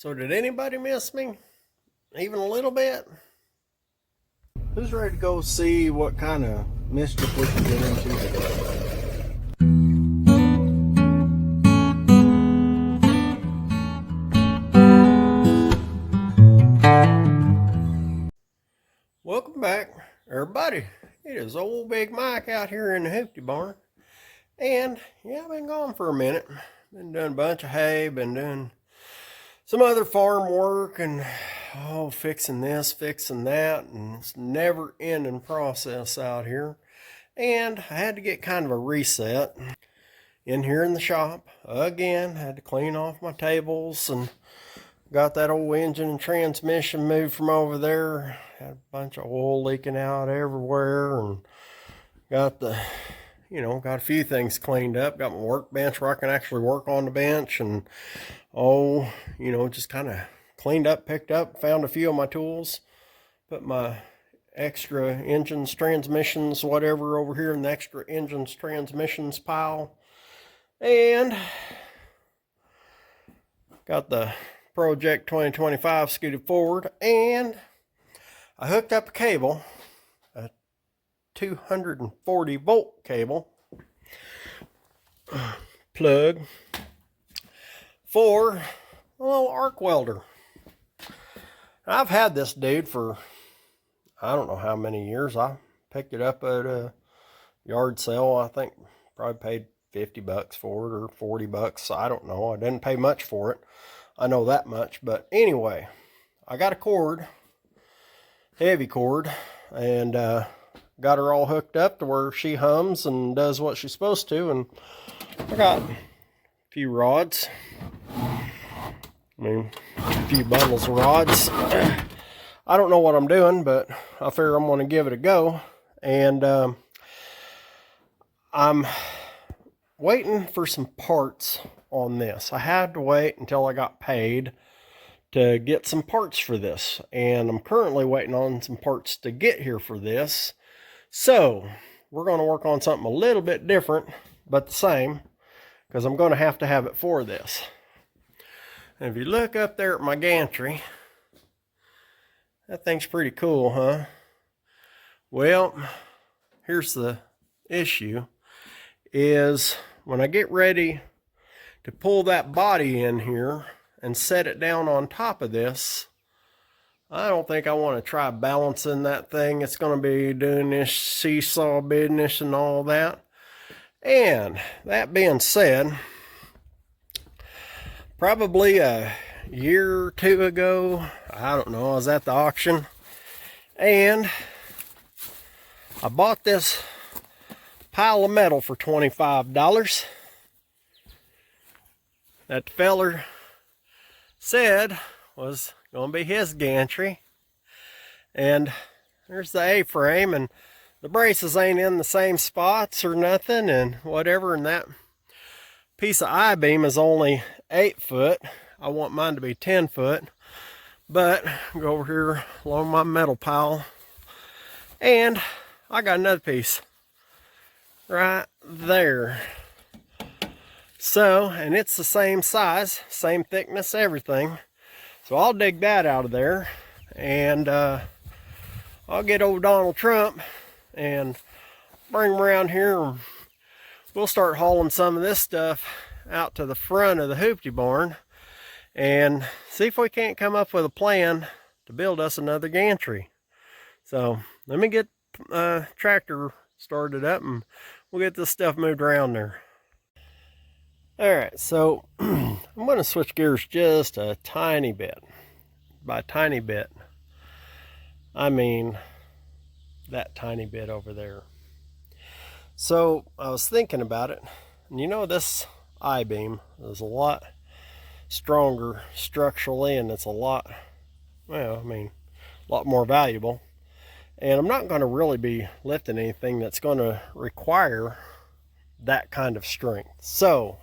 So did anybody miss me? Even a little bit? Who's ready to go see what kind of mischief we can get into today? Welcome back, everybody. It is old Big Mike out here in the Hoopty barn. And yeah, I've been gone for a minute. Been doing a bunch of hay, been doing some other farm work and fixing this, fixing that, and it's a never ending process out here. And I had to get kind of a reset in here in the shop. Again, had to clean off my tables and got that old engine and transmission moved from over there. Had a bunch of oil leaking out everywhere, and got got a few things cleaned up. Got my workbench where I can actually work on the bench, and just kind of cleaned up, picked up, found a few of my tools, put my extra engines, transmissions, whatever over here in the extra engines, transmissions pile, and got the Project 2025 scooted forward, and I hooked up a cable, a 240 volt cable plug for a little arc welder. I've had this dude for I don't know how many years. I picked it up at a yard sale. I think probably paid 50 bucks for it or 40 bucks. I don't know. I didn't pay much for it. I know that much. But anyway, I got a cord, heavy cord, and got her all hooked up to where she hums and does what she's supposed to. And I got a few rods. A few bundles of rods. I don't know what I'm doing, but I figure I'm going to give it a go. And I'm waiting for some parts on this. I had to wait until I got paid to get some parts for this. And I'm currently waiting on some parts to get here for this. So we're going to work on something a little bit different, but the same, because I'm going to have it for this. And if you look up there at my gantry, that thing's pretty cool, huh? Well, here's the issue, is when I get ready to pull that body in here and set it down on top of this, I don't think I want to try balancing that thing. It's going to be doing this seesaw business and all that. And that being said, probably a year or two ago, I don't know, I was at the auction and I bought this pile of metal for $25 that the feller said was going to be his gantry. And there's the A-frame, and the braces ain't in the same spots or nothing and whatever, and that piece of I-beam is only 8 foot. I want mine to be 10 foot. But go over here along my metal pile, and I got another piece right there. So, and it's the same size, same thickness, everything. So I'll dig that out of there, and I'll get old Donald Trump and bring him around here, and we'll start hauling some of this stuff out to the front of the Hoopty barn and see if we can't come up with a plan to build us another gantry. So let me get tractor started up and we'll get this stuff moved around there. Alright, so I'm going to switch gears just a tiny bit. By tiny bit, I mean that tiny bit over there. So I was thinking about it, and this I-beam is a lot stronger structurally, and it's a lot more valuable. And I'm not going to really be lifting anything that's going to require that kind of strength. So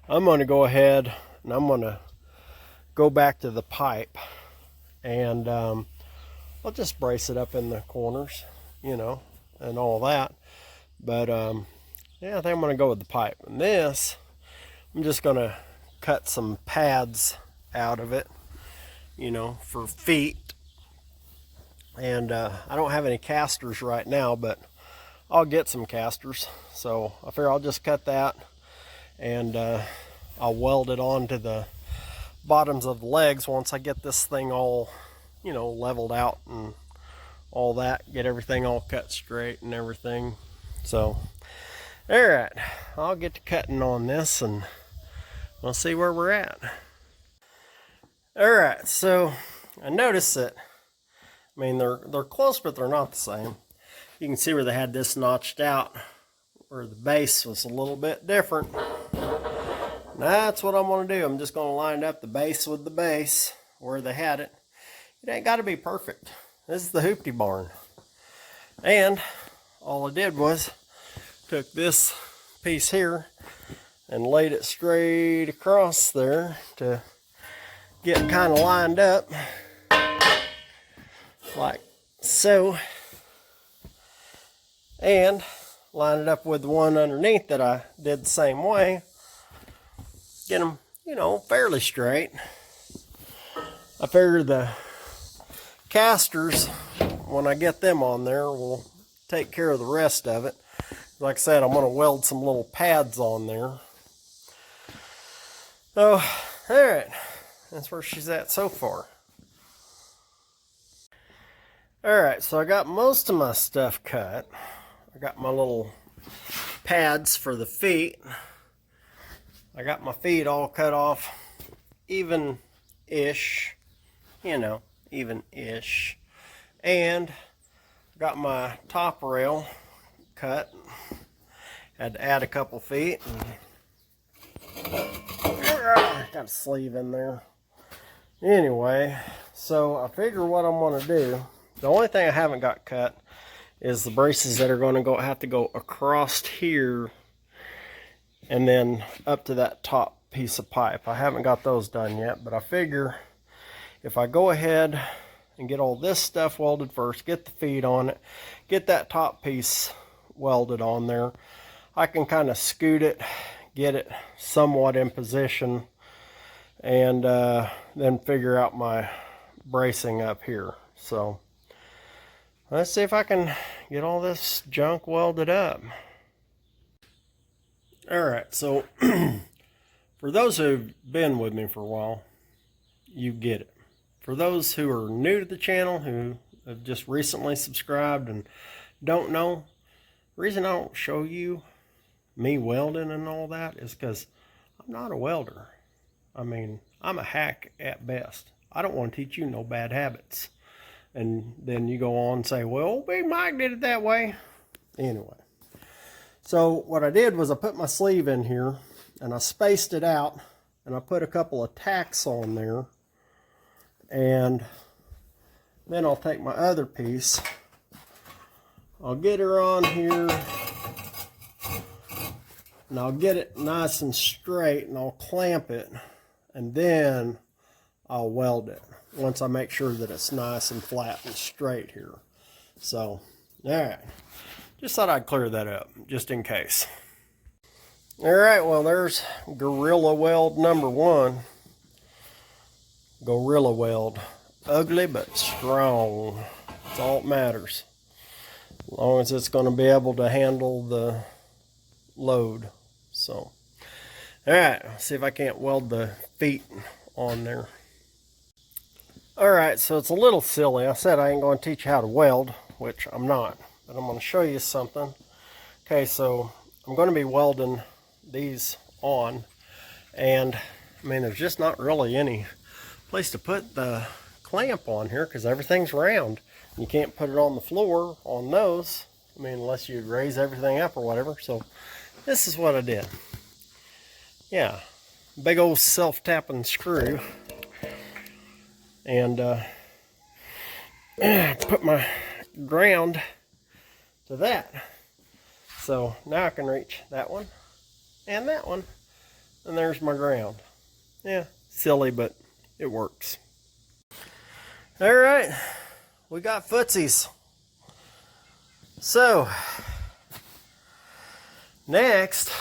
I'm going to go ahead and I'm going to go back to the pipe, and I'll just brace it up in the corners, and all that. But yeah, I think I'm going to go with the pipe. And this, I'm just going to cut some pads out of it you know, for feet. And I don't have any casters right now, but I'll get some casters. So I figure I'll just cut that, and I'll weld it onto the bottoms of the legs once I get this thing all, you know, leveled out and all that, get everything all cut straight and everything. So all right, I'll get to cutting on this and we'll see where we're at. All right, so I noticed that, I mean, they're close, but they're not the same. You can see where they had this notched out, where the base was a little bit different. That's what I'm going to do. I'm just going to line up the base with the base where they had it. It ain't got to be perfect. This is the Hoopty barn. And all I did was took this piece here and laid it straight across there to get kind of lined up like so, and line it up with the one underneath that I did the same way. Get them, you know, fairly straight. I figure the casters, when I get them on there, will take care of the rest of it. Like I said, I'm going to weld some little pads on there. So, alright, that's where she's at so far. Alright, so I got most of my stuff cut. I got my little pads for the feet. I got my feet all cut off even-ish, you know, even-ish. And got my top rail cut. Had to add a couple feet. Got a sleeve in there. Anyway, so I figure what I'm going to do, the only thing I haven't got cut is the braces that are going to have to go across here and then up to that top piece of pipe. I haven't got those done yet, but I figure if I go ahead and get all this stuff welded first, get the feet on it, get that top piece welded on there, I can kind of scoot it, get it somewhat in position, and then figure out my bracing up here. So let's see if I can get all this junk welded up. Alright, so for those who've been with me for a while, you get it. For those who are new to the channel, who have just recently subscribed and don't know, the reason I don't show you me welding and all that is because I'm not a welder. I mean, I'm a hack at best. I don't want to teach you no bad habits. And then you go on and say, well, Big Mike did it that way. Anyway. So what I did was I put my sleeve in here and I spaced it out and I put a couple of tacks on there. And then I'll take my other piece. I'll get her on here. And I'll get it nice and straight and I'll clamp it. And then I'll weld it once I make sure that it's nice and flat and straight here. So, alright. Just thought I'd clear that up, just in case. Alright, well there's Gorilla Weld number 1. Gorilla Weld. Ugly but strong. That's all that matters. As long as it's going to be able to handle the load. So, alright, see if I can't weld the feet on there. Alright, so it's a little silly. I said I ain't going to teach you how to weld, which I'm not. But I'm going to show you something. Okay, so I'm going to be welding these on. And, I mean, there's just not really any place to put the clamp on here because everything's round. You can't put it on the floor on those. I mean, unless you raise everything up or whatever. So, this is what I did. Yeah, big old self-tapping screw. And put my ground to that. So now I can reach that one and that one. And there's my ground. Yeah, silly, but it works. Alright, we got footsies. So, next,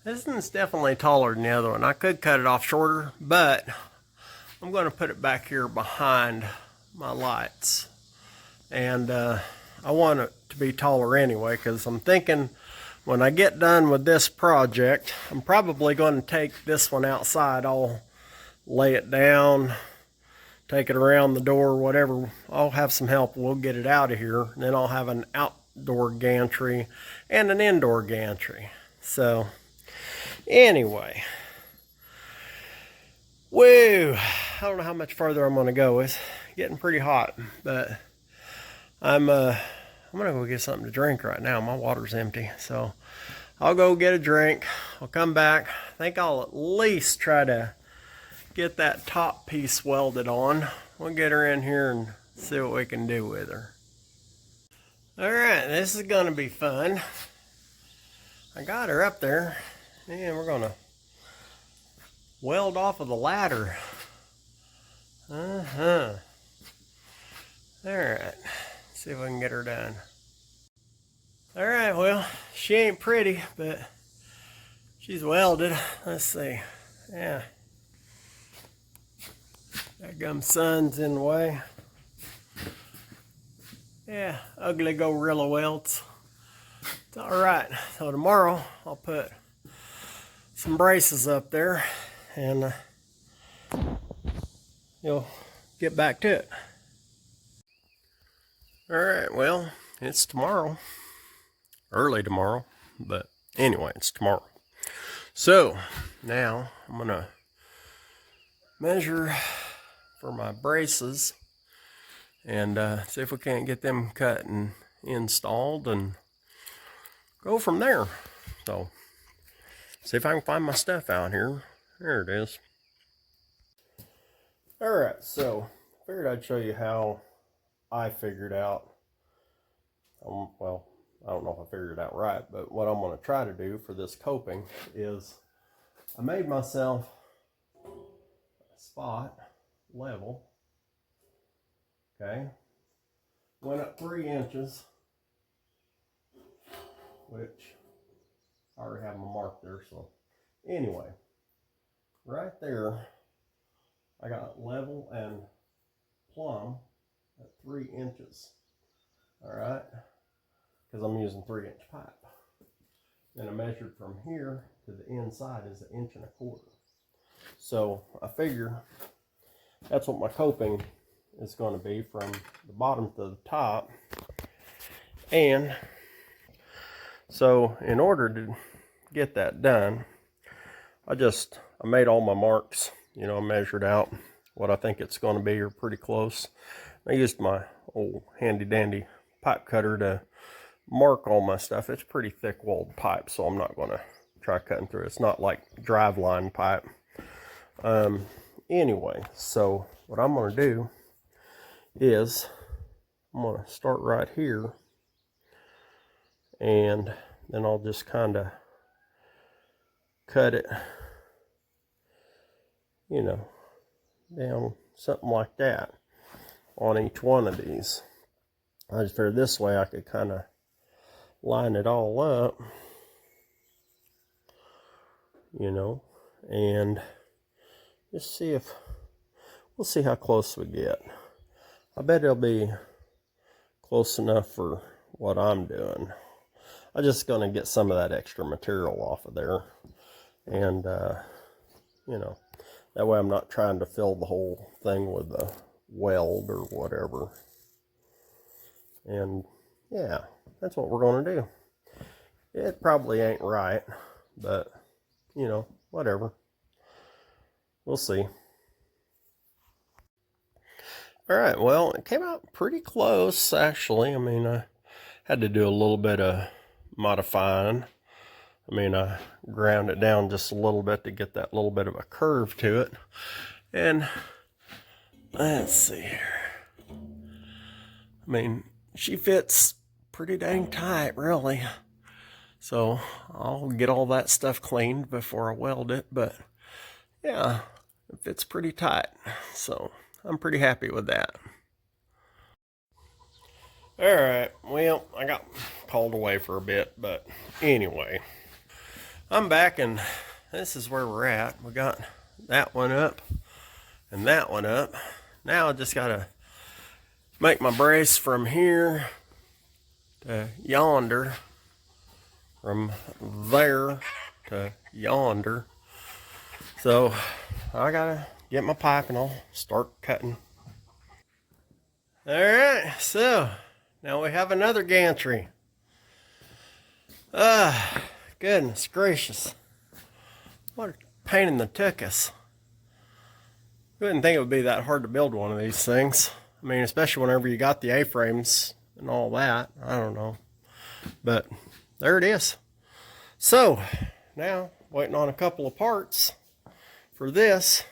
this one's definitely taller than the other one. I could cut it off shorter, but I'm I'm going to put it back here behind my lights. And I want it to be taller anyway, because I'm thinking when I get done with this project, I'm probably going to take this one outside. I'll lay it down, take it around the door, whatever. I'll have some help. We'll get it out of here. And then I'll have an outdoor gantry and an indoor gantry. So anyway, woo, I don't know how much further I'm going to go. It's getting pretty hot, but I'm going to go get something to drink right now. My water's empty, so I'll go get a drink. I'll come back. I think I'll at least try to get that top piece welded on. We'll get her in here and see what we can do with her. All right, this is going to be fun. I got her up there, and we're going to weld off of the ladder. All right, see if we can get her done. All right, well, she ain't pretty, but she's welded. Let's see. Yeah. That gum sun's in the way. Yeah, ugly gorilla welds. It's all right. So tomorrow I'll put some braces up there, and you'll get back to it. All right, well, it's tomorrow. Early tomorrow, but anyway, it's tomorrow. So now I'm gonna measure for my braces and see if we can't get them cut and installed and go from there. So see if I can find my stuff out here. There it is. All right, so I figured I'd show you how I figured out, well, I don't know if I figured it out right, but what I'm going to try to do for this coping is I made myself a spot level. Okay. Went up 3 inches, which I already have my mark there. So anyway, right there, I got level and plumb at 3 inches. All right. Because I'm using 3-inch pipe. And I measured from here to the inside is 1.25 inches. So I figure that's what my coping is going to be from the bottom to the top. And so in order to get that done, I made all my marks. You know, I measured out what I think it's going to be, or pretty close. I used my old handy dandy pipe cutter to mark all my stuff. It's pretty thick walled pipe, so I'm not going to try cutting through it. It's not like drive line pipe. Anyway, so what I'm going to do is I'm going to start right here, and then I'll just kind of cut it, you know, down something like that on each one of these. I just figured this way I could kind of line it all up, you know, and just see if we'll see how close we get. I bet it'll be close enough for what I'm doing. I'm just going to get some of that extra material off of there, and you know, that way I'm not trying to fill the whole thing with a weld or whatever. And yeah, that's what we're going to do. It probably ain't right, but you know, whatever. We'll see. All right, well, it came out pretty close, actually. I mean, I had to do a little bit of modifying. I mean, I ground it down just a little bit to get that little bit of a curve to it. And let's see here. I mean, she fits pretty dang tight, really. So I'll get all that stuff cleaned before I weld it. But yeah, it fits pretty tight. So I'm pretty happy with that. All right, well, I got called away for a bit, but anyway, I'm back, and this is where we're at. We got that one up, and that one up. Now I just gotta make my brace from here to yonder, from there to yonder. So I gotta get my pipe and I'll start cutting. All right, so now we have another gantry. Goodness gracious. What a pain in the tuchus. You wouldn't think it would be that hard to build one of these things. I mean, especially whenever you got the A-frames and all that. I don't know. But there it is. So, now, waiting on a couple of parts for this.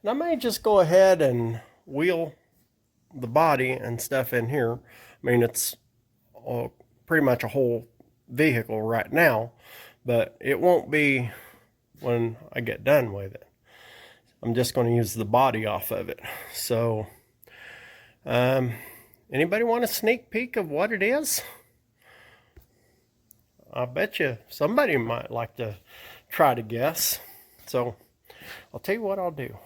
And I may just go ahead and wheel the body and stuff in here. I mean, it's pretty much a whole vehicle right now, but it won't be when I get done with it. I'm just going to use the body off of it. So, anybody want a sneak peek of what it is? I bet you somebody might like to try to guess. So, I'll tell you what I'll do.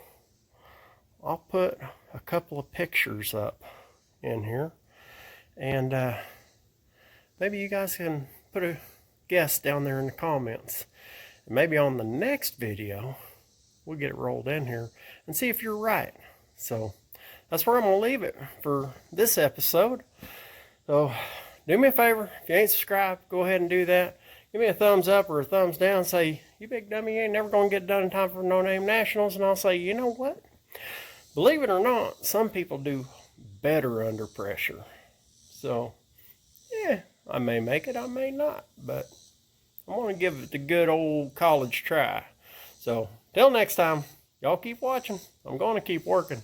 I'll put a couple of pictures up in here, and maybe you guys can put a guess down there in the comments. And maybe on the next video, we'll get it rolled in here and see if you're right. So that's where I'm going to leave it for this episode. So do me a favor, if you ain't subscribed, go ahead and do that. Give me a thumbs up or a thumbs down. Say, you big dummy, you ain't never going to get done in time for No Name Nationals. And I'll say, you know what? Believe it or not, some people do better under pressure. So, yeah, I may make it, I may not. But I'm going to give it the good old college try. So, till next time, y'all keep watching. I'm going to keep working.